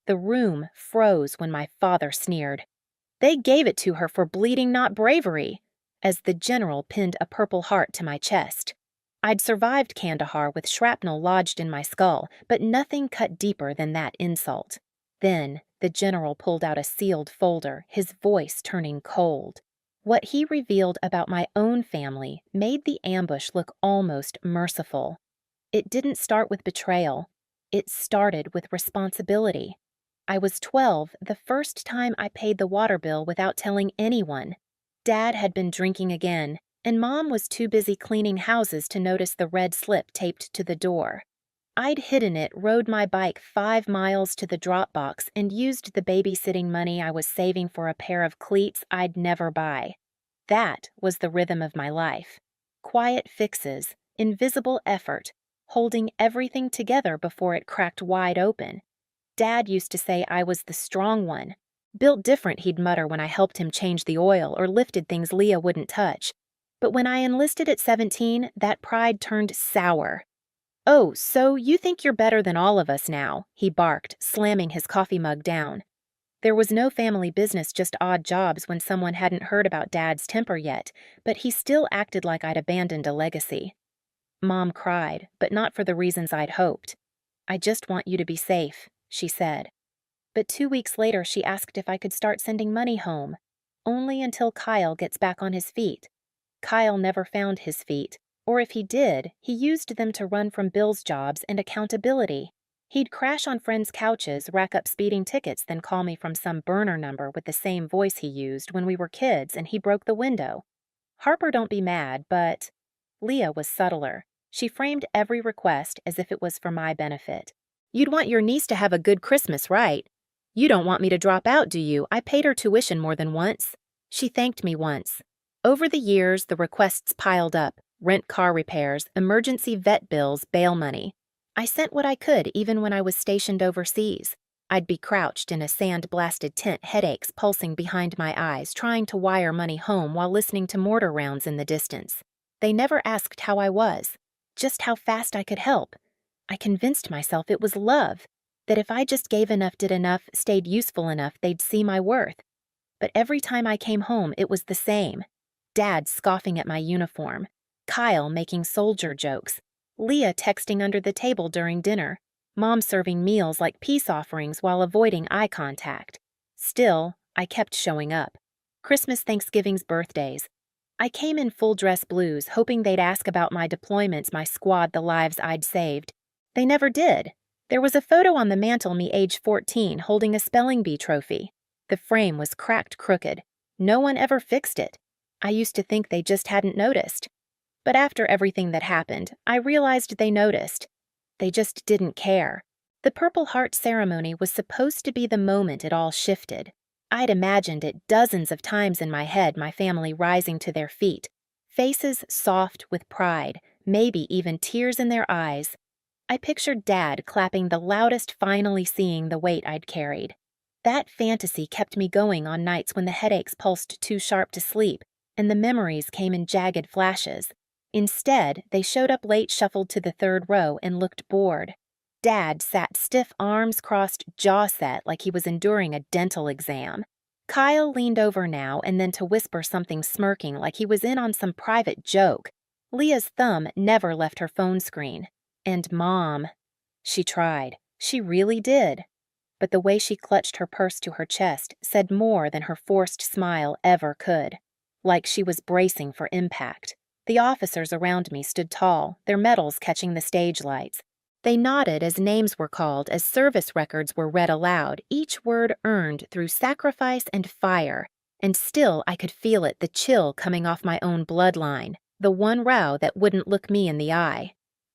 The room froze when my father sneered. "They gave it to her for bleeding, not bravery," as the general pinned a Purple Heart to my chest. I'd survived Kandahar with shrapnel lodged in my skull, but nothing cut deeper than that insult. Then the general pulled out a sealed folder, his voice turning cold. What he revealed about my own family made the ambush look almost merciful. It didn't start with betrayal. It started with responsibility. I was 12 the first time I paid the water bill without telling anyone. Dad had been drinking again, and Mom was too busy cleaning houses to notice the red slip taped to the door. I'd hidden it, rode my bike 5 miles to the drop box, and used the babysitting money I was saving for a pair of cleats I'd never buy. That was the rhythm of my life. Quiet fixes, invisible effort, holding everything together before it cracked wide open. Dad used to say I was the strong one. Built different, he'd mutter when I helped him change the oil or lifted things Leah wouldn't touch. But when I enlisted at 17, that pride turned sour. "Oh, so you think you're better than all of us now," he barked, slamming his coffee mug down. There was no family business, just odd jobs when someone hadn't heard about Dad's temper yet, but he still acted like I'd abandoned a legacy. Mom cried, but not for the reasons I'd hoped. "I just want you to be safe," she said. But 2 weeks later, she asked if I could start sending money home. Only until Kyle gets back on his feet. Kyle never found his feet, or if he did, he used them to run from Bill's jobs and accountability. He'd crash on friends' couches, rack up speeding tickets, then call me from some burner number with the same voice he used when we were kids and he broke the window. Harper, don't be mad, but Leah was subtler. She framed every request as if it was for my benefit. "You'd want your niece to have a good Christmas, right? You don't want me to drop out, do you? I paid her tuition more than once." She thanked me once. Over the years, the requests piled up: rent car repairs, emergency vet bills, bail money. I sent what I could even when I was stationed overseas. I'd be crouched in a sand-blasted tent, headaches pulsing behind my eyes, trying to wire money home while listening to mortar rounds in the distance. They never asked how I was, just how fast I could help. I convinced myself it was love, that if I just gave enough, did enough, stayed useful enough, they'd see my worth. But every time I came home, it was the same. Dad scoffing at my uniform, Kyle making soldier jokes, Leah texting under the table during dinner, Mom serving meals like peace offerings while avoiding eye contact. Still, I kept showing up. Christmas, Thanksgivings, birthdays. I came in full dress blues, hoping they'd ask about my deployments, my squad, the lives I'd saved. They never did. There was a photo on the mantel, me age 14, holding a spelling bee trophy. The frame was cracked crooked. No one ever fixed it. I used to think they just hadn't noticed. But after everything that happened, I realized they noticed. They just didn't care. The Purple Heart ceremony was supposed to be the moment it all shifted. I'd imagined it dozens of times in my head, my family rising to their feet, faces soft with pride, maybe even tears in their eyes. I pictured Dad clapping the loudest, finally seeing the weight I'd carried. That fantasy kept me going on nights when the headaches pulsed too sharp to sleep, and the memories came in jagged flashes. Instead, they showed up late, shuffled to the third row, and looked bored. Dad sat stiff, arms crossed, jaw set, like he was enduring a dental exam. Kyle leaned over now and then to whisper something, smirking like he was in on some private joke. Leah's thumb never left her phone screen. And Mom. She tried. She really did. But the way she clutched her purse to her chest said more than her forced smile ever could. Like she was bracing for impact. The officers around me stood tall, their medals catching the stage lights. They nodded as names were called, as service records were read aloud, each word earned through sacrifice and fire. And still I could feel it, the chill coming off my own bloodline, the one row that wouldn't look me in the eye.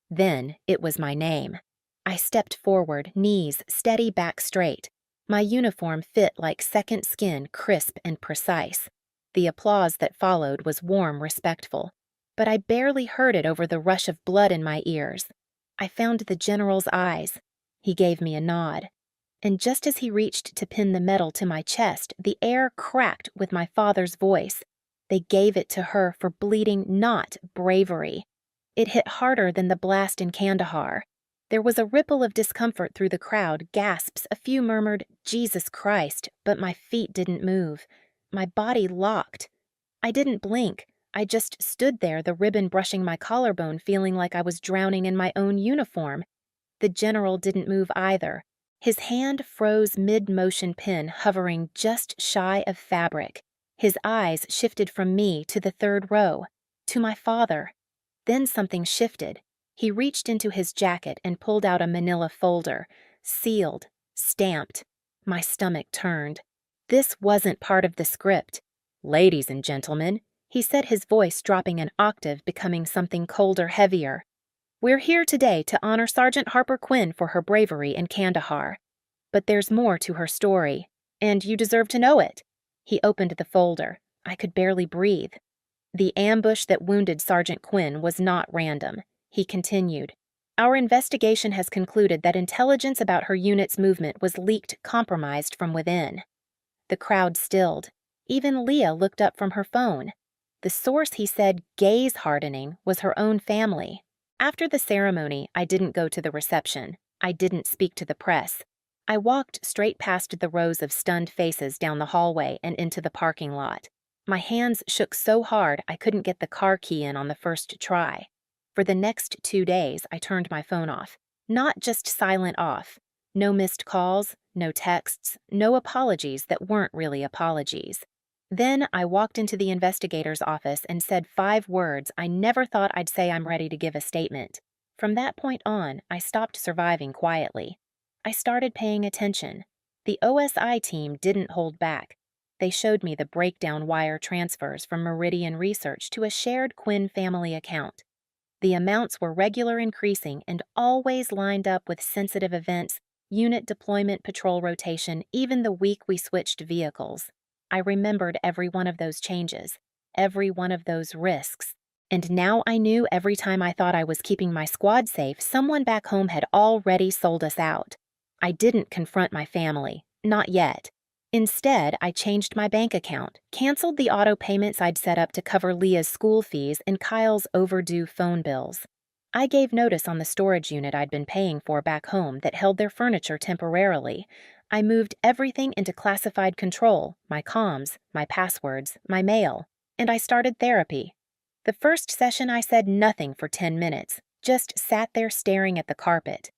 Then it was my name. I stepped forward, knees steady, back straight. My uniform fit like second skin, crisp and precise. The applause that followed was warm, respectful. But I barely heard it over the rush of blood in my ears. I found the general's eyes. He gave me a nod. And just as he reached to pin the medal to my chest, the air cracked with my father's voice. They gave it to her for bleeding, not bravery. It hit harder than the blast in Kandahar. There was a ripple of discomfort through the crowd, gasps, a few murmured, "Jesus Christ," but my feet didn't move. My body locked. I didn't blink. I just stood there, the ribbon brushing my collarbone, feeling like I was drowning in my own uniform. The general didn't move either. His hand froze mid-motion pin, hovering just shy of fabric. His eyes shifted from me to the third row, to my father. Then something shifted. He reached into his jacket and pulled out a manila folder, sealed, stamped. My stomach turned. This wasn't part of the script. "Ladies and gentlemen," he said, his voice dropping an octave, becoming something colder, heavier. "We're here today to honor Sergeant Harper Quinn for her bravery in Kandahar. But there's more to her story, and you deserve to know it." He opened the folder. I could barely breathe. "The ambush that wounded Sergeant Quinn was not random," he continued. "Our investigation has concluded that intelligence about her unit's movement was leaked, compromised from within." The crowd stilled. Even Leah looked up from her phone. The source, he said, gaze-hardening, was her own family. After the ceremony, I didn't go to the reception. I didn't speak to the press. I walked straight past the rows of stunned faces down the hallway and into the parking lot. My hands shook so hard I couldn't get the car key in on the first try. For the next 2 days, I turned my phone off. Not just silent off. No missed calls, no texts, no apologies that weren't really apologies. Then I walked into the investigator's office and said 5 words I never thought I'd say: "I'm ready to give a statement." From that point on, I stopped surviving quietly. I started paying attention. The OSI team didn't hold back. They showed me the breakdown wire transfers from Meridian Research to a shared Quinn family account. The amounts were regular, increasing, and always lined up with sensitive events, unit deployment, patrol rotation, even the week we switched vehicles. I remembered every one of those changes, every one of those risks. And now I knew every time I thought I was keeping my squad safe, someone back home had already sold us out. I didn't confront my family, not yet. Instead, I changed my bank account, canceled the auto payments I'd set up to cover Leah's school fees and Kyle's overdue phone bills. I gave notice on the storage unit I'd been paying for back home that held their furniture temporarily. I moved everything into classified control, my comms, my passwords, my mail, and I started therapy. The first session I said nothing for 10 minutes, just sat there staring at the carpet.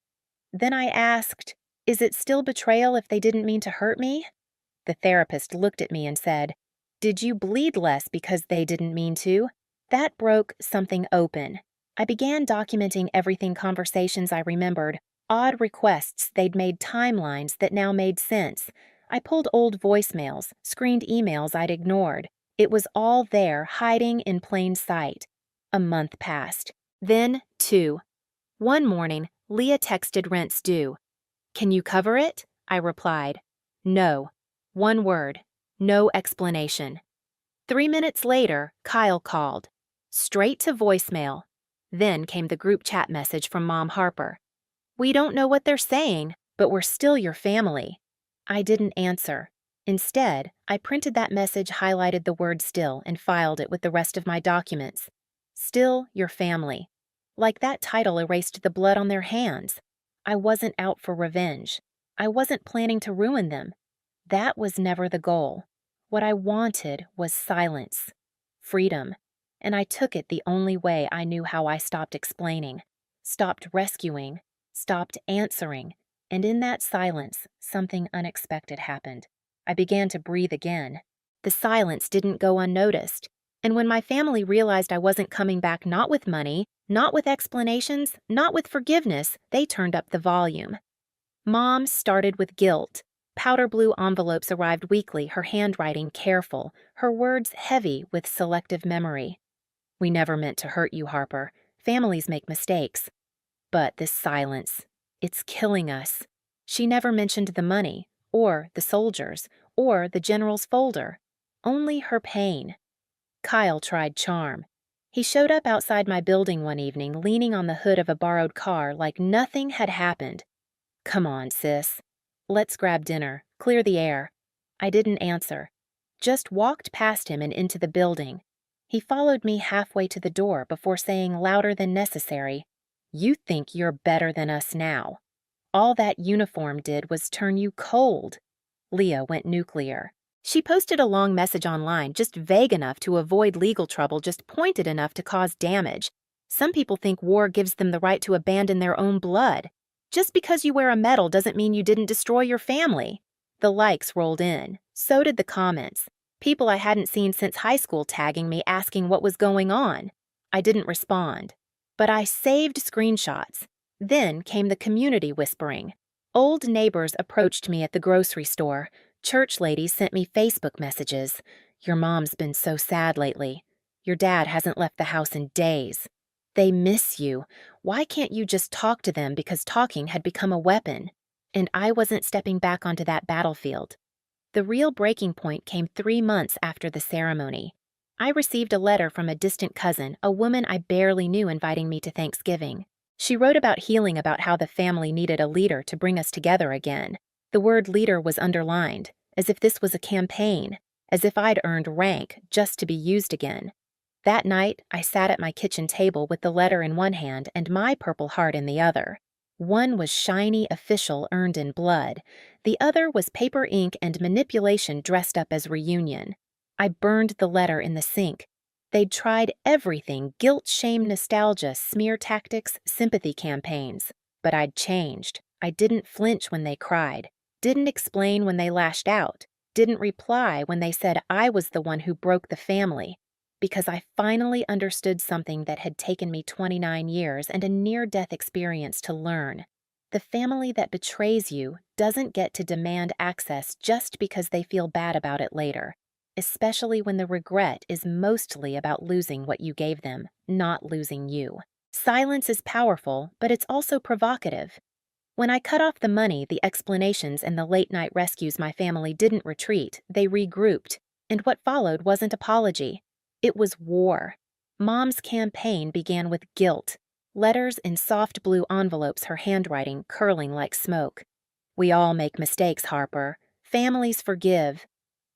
Then I asked, "Is it still betrayal if they didn't mean to hurt me?" The therapist looked at me and said, "Did you bleed less because they didn't mean to?" That broke something open. I began documenting everything: conversations I remembered, odd requests they'd made, timelines that now made sense. I pulled old voicemails, screened emails I'd ignored. It was all there, hiding in plain sight. A month passed. Then 2. One morning, Leah texted rent's due. "Can you cover it?" I replied. "No." One word. No explanation. 3 minutes later, Kyle called. Straight to voicemail. Then came the group chat message from Mom Harper. "We don't know what they're saying, but we're still your family." I didn't answer. Instead, I printed that message, highlighted the word "still," and filed it with the rest of my documents. Still your family. Like that title erased the blood on their hands. I wasn't out for revenge. I wasn't planning to ruin them. That was never the goal. What I wanted was silence, freedom, and I took it the only way I knew how. I stopped explaining, stopped rescuing, stopped answering, and in that silence, something unexpected happened. I began to breathe again. The silence didn't go unnoticed, and when my family realized I wasn't coming back, not with money, not with explanations, not with forgiveness, they turned up the volume. Mom started with guilt. Powder blue envelopes arrived weekly, her handwriting careful, her words heavy with selective memory. "We never meant to hurt you, Harper. Families make mistakes. But this silence, it's killing us." She never mentioned the money, or the soldiers, or the general's folder. Only her pain. Kyle tried charm. He showed up outside my building one evening, leaning on the hood of a borrowed car like nothing had happened. "Come on, sis. Let's grab dinner, clear the air." I didn't answer. Just walked past him and into the building. He followed me halfway to the door before saying louder than necessary, You think you're better than us now. All that uniform did was turn you cold. Leah went nuclear. She posted a long message online, just vague enough to avoid legal trouble, just pointed enough to cause damage. Some people think war gives them the right to abandon their own blood. Just because you wear a medal doesn't mean you didn't destroy your family. The likes rolled in. So did the comments. People I hadn't seen since high school tagging me asking what was going on. I didn't respond. But I saved screenshots. Then came the community whispering. Old neighbors approached me at the grocery store. Church ladies sent me Facebook messages. Your mom's been so sad lately. Your dad hasn't left the house in days. They miss you. Why can't you just talk to them because talking had become a weapon? And I wasn't stepping back onto that battlefield. The real breaking point came 3 months after the ceremony. I received a letter from a distant cousin, a woman I barely knew, inviting me to Thanksgiving. She wrote about healing, about how the family needed a leader to bring us together again. The word leader was underlined, as if this was a campaign, as if I'd earned rank just to be used again. That night, I sat at my kitchen table with the letter in one hand and my Purple Heart in the other. One was shiny, official, earned in blood. The other was paper ink and manipulation dressed up as reunion. I burned the letter in the sink. They'd tried everything: guilt, shame, nostalgia, smear tactics, sympathy campaigns. But I'd changed. I didn't flinch when they cried, didn't explain when they lashed out, didn't reply when they said I was the one who broke the family, because I finally understood something that had taken me 29 years and a near-death experience to learn. The family that betrays you doesn't get to demand access just because they feel bad about it later, especially when the regret is mostly about losing what you gave them, not losing you. Silence is powerful, but it's also provocative. When I cut off the money, the explanations, and the late-night rescues, my family didn't retreat, they regrouped. And what followed wasn't apology. It was war. Mom's campaign began with guilt. Letters in soft blue envelopes, her handwriting curling like smoke. We all make mistakes, Harper. Families forgive.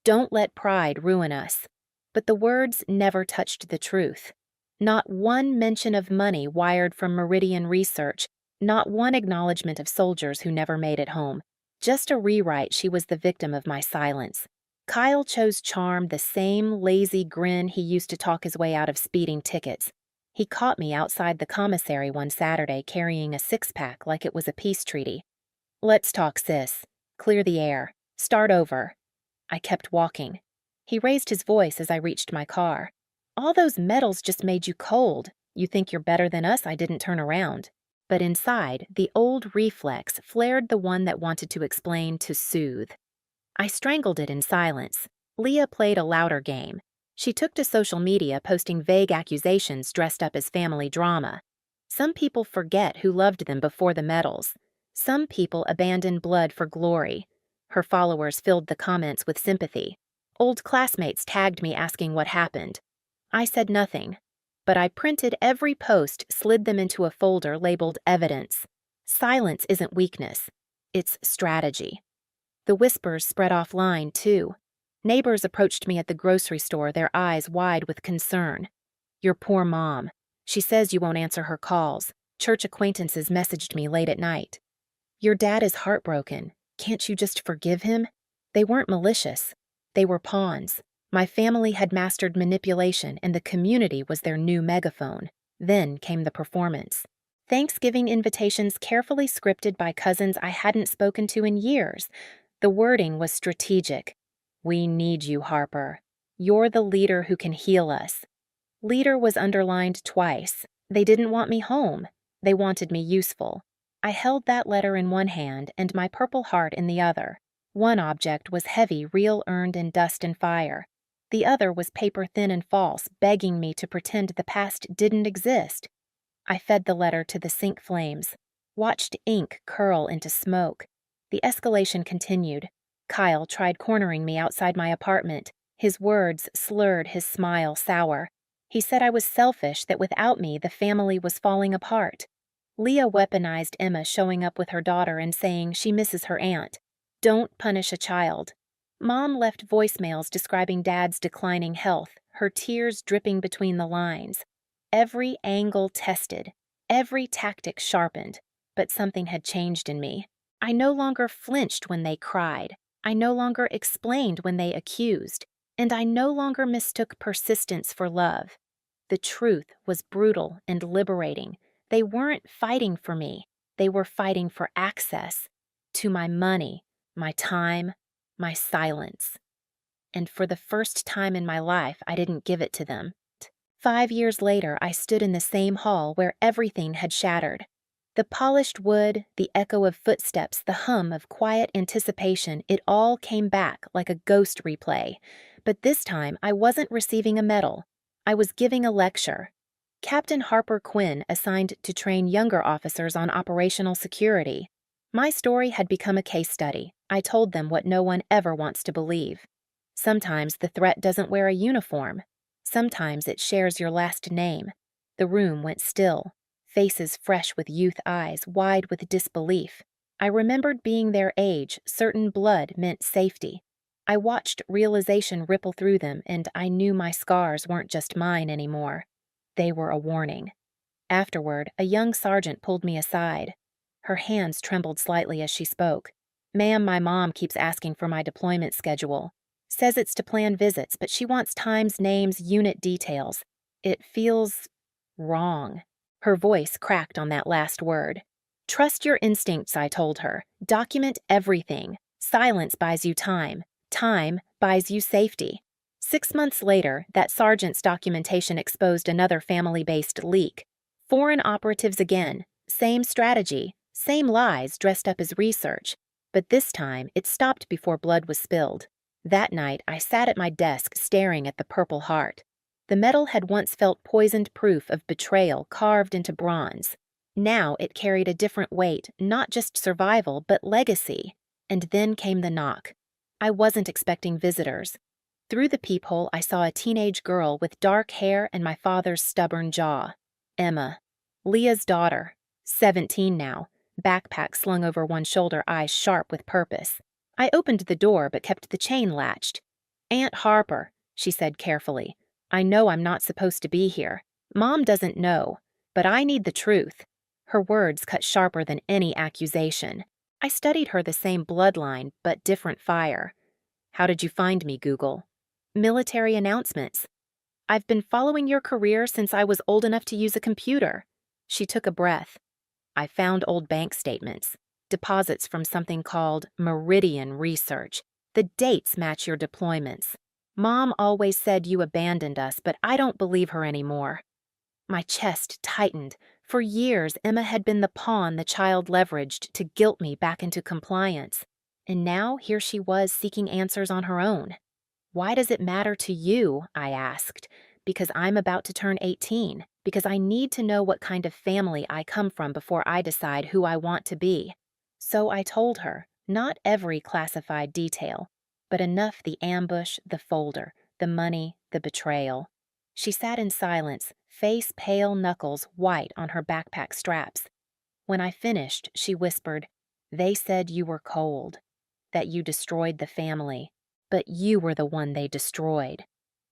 Don't let pride ruin us. But the words never touched the truth. Not one mention of money wired from Meridian Research, not one acknowledgement of soldiers who never made it home. Just a rewrite. She was the victim of my silence. Kyle chose charm, the same lazy grin he used to talk his way out of speeding tickets. He caught me outside the commissary one Saturday carrying a six-pack like it was a peace treaty. Let's talk, sis. Clear the air. Start over. I kept walking. He raised his voice as I reached my car. All those medals just made you cold. You think you're better than us? I didn't turn around. But inside, the old reflex flared, the one that wanted to explain, to soothe. I strangled it in silence. Leah played a louder game. She took to social media, posting vague accusations dressed up as family drama. Some people forget who loved them before the medals. Some people abandon blood for glory. Her followers filled the comments with sympathy. Old classmates tagged me asking what happened. I said nothing, but I printed every post, slid them into a folder labeled evidence. Silence isn't weakness. It's strategy. The whispers spread offline, too. Neighbors approached me at the grocery store, their eyes wide with concern. Your poor mom. She says you won't answer her calls. Church acquaintances messaged me late at night. Your dad is heartbroken. Can't you just forgive him? They weren't malicious. They were pawns. My family had mastered manipulation, and the community was their new megaphone. Then came the performance. Thanksgiving invitations carefully scripted by cousins I hadn't spoken to in years. The wording was strategic. We need you, Harper. You're the leader who can heal us. Leader was underlined twice. They didn't want me home. They wanted me useful. I held that letter in one hand and my Purple Heart in the other. One object was heavy, real, earned in dust and fire. The other was paper thin and false, begging me to pretend the past didn't exist. I fed the letter to the sink flames, watched ink curl into smoke. The escalation continued. Kyle tried cornering me outside my apartment. His words slurred, his smile sour. He said I was selfish, that without me the family was falling apart. Leah weaponized Emma showing up with her daughter and saying she misses her aunt. Don't punish a child. Mom left voicemails describing Dad's declining health, her tears dripping between the lines. Every angle tested. Every tactic sharpened, but something had changed in me. I no longer flinched when they cried. I no longer explained when they accused. And I no longer mistook persistence for love. The truth was brutal and liberating. They weren't fighting for me. They were fighting for access to my money, my time, my silence. And for the first time in my life, I didn't give it to them. 5 years later, I stood in the same hall where everything had shattered. The polished wood, the echo of footsteps, the hum of quiet anticipation, it all came back like a ghost replay. But this time, I wasn't receiving a medal. I was giving a lecture. Captain Harper Quinn assigned to train younger officers on operational security. My story had become a case study. I told them what no one ever wants to believe. Sometimes the threat doesn't wear a uniform. Sometimes it shares your last name. The room went still, faces fresh with youth eyes, wide with disbelief. I remembered being their age, certain blood meant safety. I watched realization ripple through them, and I knew my scars weren't just mine anymore. They were a warning. Afterward, a young sergeant pulled me aside. Her hands trembled slightly as she spoke. "Ma'am, my mom keeps asking for my deployment schedule. Says it's to plan visits, but she wants times, names, unit details. It feels wrong." Her voice cracked on that last word. "Trust your instincts," I told her. "Document everything. Silence buys you time. Time buys you safety." 6 months later, that sergeant's documentation exposed another family-based leak. Foreign operatives again. Same strategy, same lies dressed up as research. But this time, it stopped before blood was spilled. That night, I sat at my desk staring at the Purple Heart. The metal had once felt poisoned proof of betrayal carved into bronze. Now it carried a different weight, not just survival, but legacy. And then came the knock. I wasn't expecting visitors. Through the peephole, I saw a teenage girl with dark hair and my father's stubborn jaw. Emma, Leah's daughter, 17 now, backpack slung over one shoulder, eyes sharp with purpose. I opened the door but kept the chain latched. "Aunt Harper," she said carefully, "I know I'm not supposed to be here. Mom doesn't know, but I need the truth." Her words cut sharper than any accusation. I studied her the same bloodline, but different fire. "How did you find me, Google?" "Military announcements. I've been following your career since I was old enough to use a computer." She took a breath. "I found old bank statements. Deposits from something called Meridian Research. The dates match your deployments. Mom always said you abandoned us, but I don't believe her anymore." My chest tightened. For years, Emma had been the pawn the child leveraged to guilt me back into compliance. And now here she was seeking answers on her own. "Why does it matter to you?" I asked. "Because I'm about to turn 18. Because I need to know what kind of family I come from before I decide who I want to be." So I told her, not every classified detail, but enough: the ambush, the folder, the money, the betrayal. She sat in silence, face pale, knuckles white on her backpack straps. When I finished, she whispered, "They said you were cold, that you destroyed the family, but you were the one they destroyed."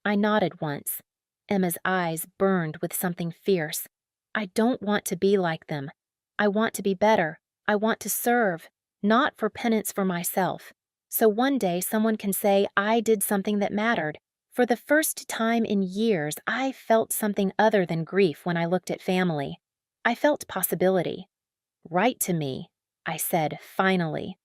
I nodded once. Emma's eyes burned with something fierce. "I don't want to be like them. I want to be better. I want to serve, not for penance for myself. So one day someone can say I did something that mattered." For the first time in years, I felt something other than grief when I looked at family. I felt possibility. "Write to me," I said finally.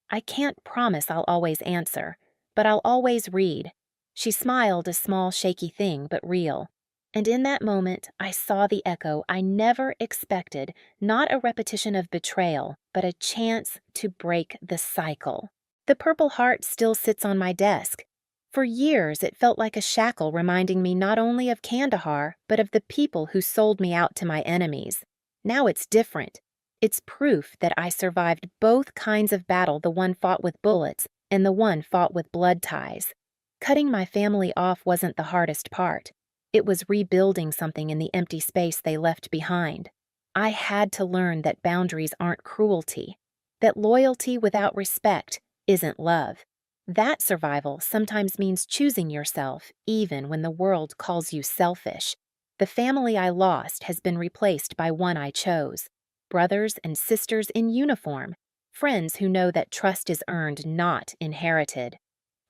"I can't promise I'll always answer, but I'll always read." She smiled, a small, shaky thing, but real. And in that moment, I saw the echo I never expected, not a repetition of betrayal, but a chance to break the cycle. The Purple Heart still sits on my desk. For years, it felt like a shackle reminding me not only of Kandahar, but of the people who sold me out to my enemies. Now it's different. It's proof that I survived both kinds of battle, the one fought with bullets and the one fought with blood ties. Cutting my family off wasn't the hardest part. It was rebuilding something in the empty space they left behind. I had to learn that boundaries aren't cruelty, that loyalty without respect isn't love. That survival sometimes means choosing yourself, even when the world calls you selfish. The family I lost has been replaced by one I chose. Brothers and sisters in uniform, friends who know that trust is earned, not inherited.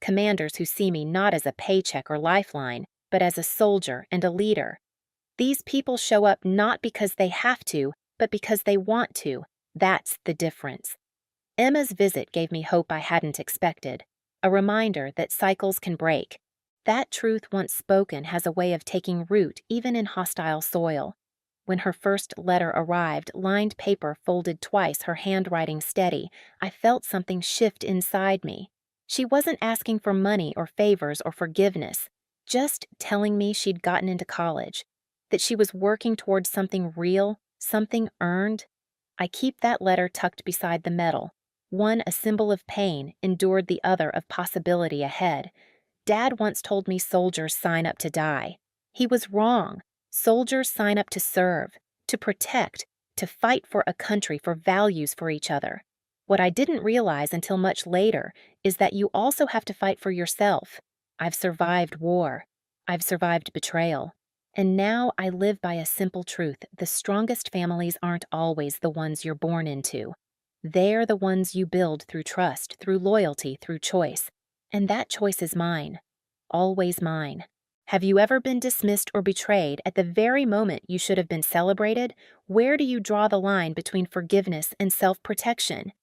Commanders who see me not as a paycheck or lifeline, but as a soldier and a leader. These people show up not because they have to, but because they want to. That's the difference. Emma's visit gave me hope I hadn't expected, a reminder that cycles can break. That truth once spoken has a way of taking root even in hostile soil. When her first letter arrived, lined paper folded twice, her handwriting steady, I felt something shift inside me. She wasn't asking for money or favors or forgiveness, just telling me she'd gotten into college, that she was working towards something real, something earned. I keep that letter tucked beside the medal, one a symbol of pain, endured, the other of possibility ahead. Dad once told me soldiers sign up to die. He was wrong. Soldiers sign up to serve, to protect, to fight for a country, for values for each other. What I didn't realize until much later is that you also have to fight for yourself. I've survived war. I've survived betrayal. And now I live by a simple truth: the strongest families aren't always the ones you're born into. They're the ones you build through trust, through loyalty, through choice. And that choice is mine. Always mine. Have you ever been dismissed or betrayed at the very moment you should have been celebrated? Where do you draw the line between forgiveness and self-protection?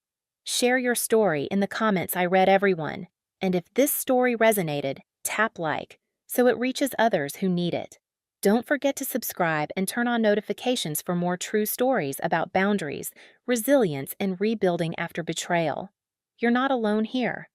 Share your story in the comments. I read everyone. And if this story resonated, tap like, so it reaches others who need it. Don't forget to subscribe and turn on notifications for more true stories about boundaries, resilience, and rebuilding after betrayal. You're not alone here.